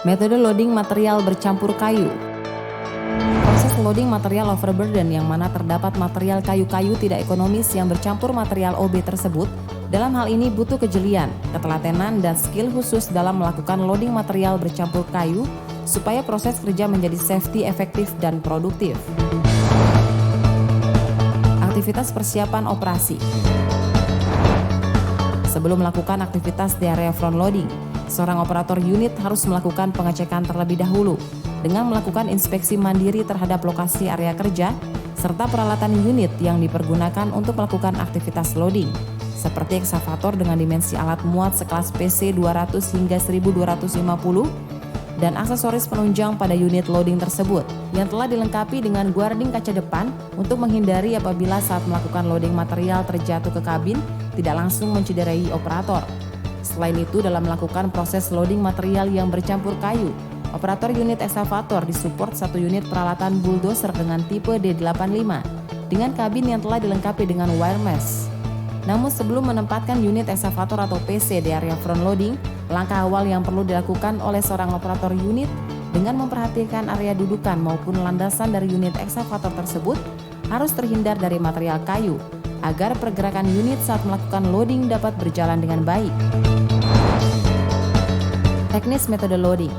Metode loading material bercampur kayu. Proses loading material overburden yang mana terdapat material kayu-kayu tidak ekonomis yang bercampur material OB tersebut, dalam hal ini butuh kejelian, ketelatenan, dan skill khusus dalam melakukan loading material bercampur kayu supaya proses kerja menjadi safety, efektif, dan produktif. Aktivitas persiapan operasi. Sebelum melakukan aktivitas di area front loading, seorang operator unit harus melakukan pengecekan terlebih dahulu dengan melakukan inspeksi mandiri terhadap lokasi area kerja serta peralatan unit yang dipergunakan untuk melakukan aktivitas loading, seperti eksavator dengan dimensi alat muat sekelas PC 200 hingga 1250 dan aksesoris penunjang pada unit loading tersebut yang telah dilengkapi dengan guarding kaca depan untuk menghindari apabila saat melakukan loading material terjatuh ke kabin tidak langsung mencederai operator. Selain itu, dalam melakukan proses loading material yang bercampur kayu, operator unit eksavator disupport satu unit peralatan bulldozer dengan tipe D85 dengan kabin yang telah dilengkapi dengan wire mesh. Namun sebelum menempatkan unit eksavator atau PC di area front loading, langkah awal yang perlu dilakukan oleh seorang operator unit dengan memperhatikan area dudukan maupun landasan dari unit eksavator tersebut harus terhindar dari material kayu agar pergerakan unit saat melakukan loading dapat berjalan dengan baik. Teknis metode loading.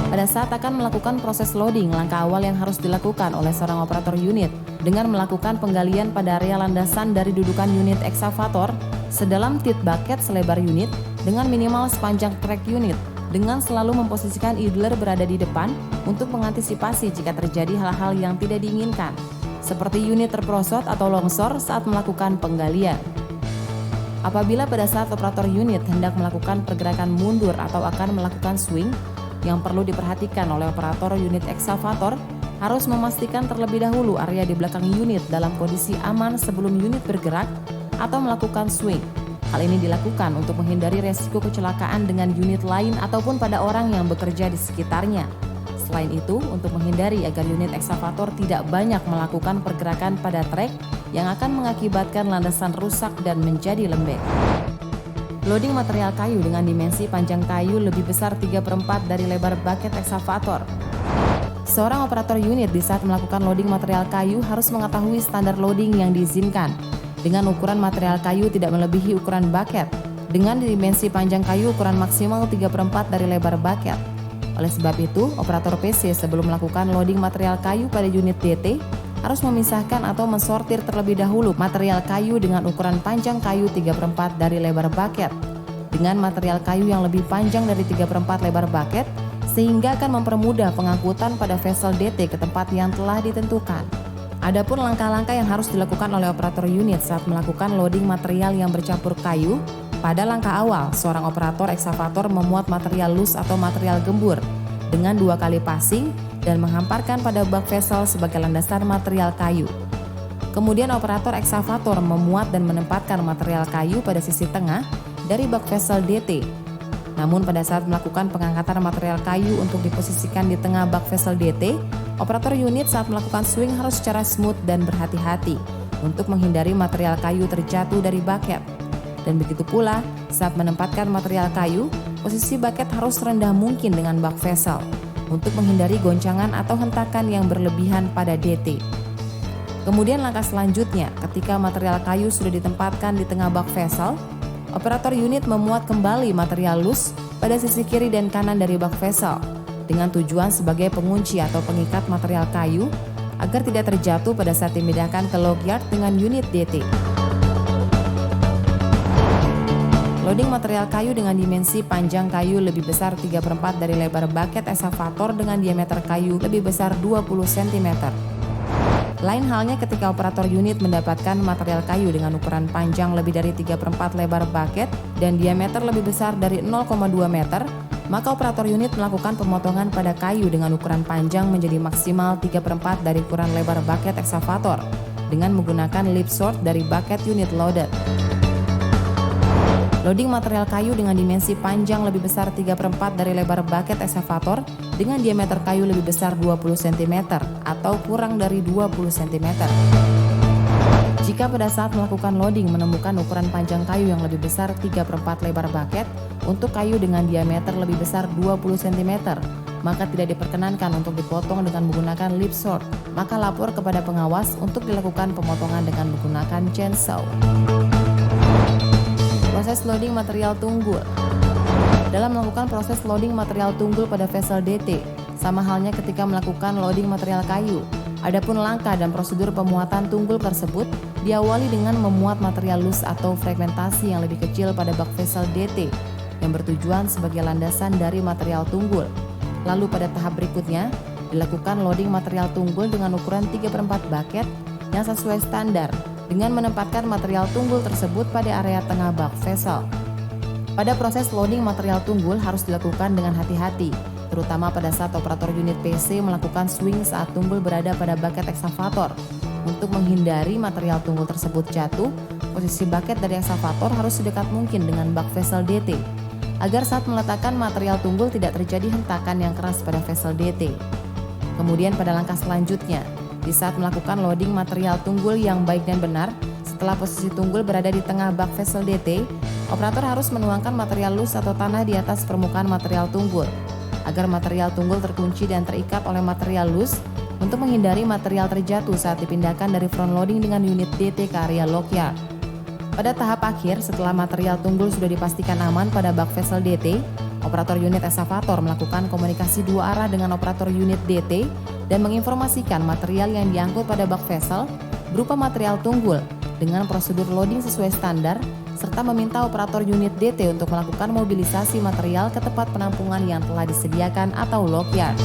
Pada saat akan melakukan proses loading, langkah awal yang harus dilakukan oleh seorang operator unit dengan melakukan penggalian pada area landasan dari dudukan unit eksavator sedalam tit bucket selebar unit dengan minimal sepanjang track unit, dengan selalu memposisikan idler berada di depan untuk mengantisipasi jika terjadi hal-hal yang tidak diinginkan, seperti unit terperosot atau longsor saat melakukan penggalian. Apabila pada saat operator unit hendak melakukan pergerakan mundur atau akan melakukan swing, yang perlu diperhatikan oleh operator unit eksavator harus memastikan terlebih dahulu area di belakang unit dalam kondisi aman sebelum unit bergerak atau melakukan swing. Hal ini dilakukan untuk menghindari resiko kecelakaan dengan unit lain ataupun pada orang yang bekerja di sekitarnya. Selain itu, untuk menghindari agar unit eksavator tidak banyak melakukan pergerakan pada trek yang akan mengakibatkan landasan rusak dan menjadi lembek. Loading material kayu dengan dimensi panjang kayu lebih besar 3/4 dari lebar bucket eksavator. Seorang operator unit di saat melakukan loading material kayu harus mengetahui standar loading yang diizinkan dengan ukuran material kayu tidak melebihi ukuran bucket dengan dimensi panjang kayu ukuran maksimal 3/4 dari lebar bucket. Oleh sebab itu, operator PC sebelum melakukan loading material kayu pada unit DT harus memisahkan atau mensortir terlebih dahulu material kayu dengan ukuran panjang kayu 3/4 dari lebar bucket dengan material kayu yang lebih panjang dari 3/4 lebar bucket sehingga akan mempermudah pengangkutan pada vessel DT ke tempat yang telah ditentukan. Adapun langkah-langkah yang harus dilakukan oleh operator unit saat melakukan loading material yang bercampur kayu, pada langkah awal seorang operator eksavator memuat material loose atau material gembur dengan 2 kali passing dan menghamparkan pada bak vessel sebagai landasan material kayu. Kemudian operator eksavator memuat dan menempatkan material kayu pada sisi tengah dari bak vessel DT. Namun pada saat melakukan pengangkatan material kayu untuk diposisikan di tengah bak vessel DT, operator unit saat melakukan swing harus secara smooth dan berhati-hati untuk menghindari material kayu terjatuh dari bucket. Dan begitu pula saat menempatkan material kayu, posisi bucket harus rendah mungkin dengan bak vessel untuk menghindari goncangan atau hentakan yang berlebihan pada DT. Kemudian langkah selanjutnya, ketika material kayu sudah ditempatkan di tengah bak vessel, operator unit memuat kembali material loose pada sisi kiri dan kanan dari bak vessel dengan tujuan sebagai pengunci atau pengikat material kayu agar tidak terjatuh pada saat dimindahkan ke log yard dengan unit DT. Loading material kayu dengan dimensi panjang kayu lebih besar 3/4 dari lebar bucket eksavator dengan diameter kayu lebih besar 20 cm. Lain halnya ketika operator unit mendapatkan material kayu dengan ukuran panjang lebih dari 3/4 lebar bucket dan diameter lebih besar dari 0,2 meter, maka operator unit melakukan pemotongan pada kayu dengan ukuran panjang menjadi maksimal 3/4 dari ukuran lebar bucket eksavator dengan menggunakan lip sort dari bucket unit loader. Loading material kayu dengan dimensi panjang lebih besar 3/4 dari lebar bucket eksavator dengan diameter kayu lebih besar 20 cm atau kurang dari 20 cm. Jika pada saat melakukan loading menemukan ukuran panjang kayu yang lebih besar 3/4 lebar bucket untuk kayu dengan diameter lebih besar 20 cm, maka tidak diperkenankan untuk dipotong dengan menggunakan lip saw. Maka lapor kepada pengawas untuk dilakukan pemotongan dengan menggunakan chainsaw. Proses loading material tunggul. Dalam melakukan proses loading material tunggul pada vessel DT, sama halnya ketika melakukan loading material kayu. Adapun langkah dan prosedur pemuatan tunggul tersebut diawali dengan memuat material loose atau fragmentasi yang lebih kecil pada bak vessel DT yang bertujuan sebagai landasan dari material tunggul. Lalu pada tahap berikutnya dilakukan loading material tunggul dengan ukuran 3/4 bucket yang sesuai standar dengan menempatkan material tunggul tersebut pada area tengah bak vessel. Pada proses loading material tunggul harus dilakukan dengan hati-hati, terutama pada saat operator unit PC melakukan swing saat tunggul berada pada bucket eksavator. Untuk menghindari material tunggul tersebut jatuh, posisi bucket dari eksavator harus sedekat mungkin dengan bak vessel DT, agar saat meletakkan material tunggul tidak terjadi hentakan yang keras pada vessel DT. Kemudian pada langkah selanjutnya, di saat melakukan loading material tunggul yang baik dan benar, setelah posisi tunggul berada di tengah bak vessel DT, operator harus menuangkan material loose atau tanah di atas permukaan material tunggul, agar material tunggul terkunci dan terikat oleh material loose untuk menghindari material terjatuh saat dipindahkan dari front loading dengan unit DT ke area lockyard. Pada tahap akhir, setelah material tunggul sudah dipastikan aman pada bak vessel DT, operator unit eksavator melakukan komunikasi dua arah dengan operator unit DT dan menginformasikan material yang diangkut pada bak vessel berupa material tunggul dengan prosedur loading sesuai standar, serta meminta operator unit DT untuk melakukan mobilisasi material ke tempat penampungan yang telah disediakan atau lockyard.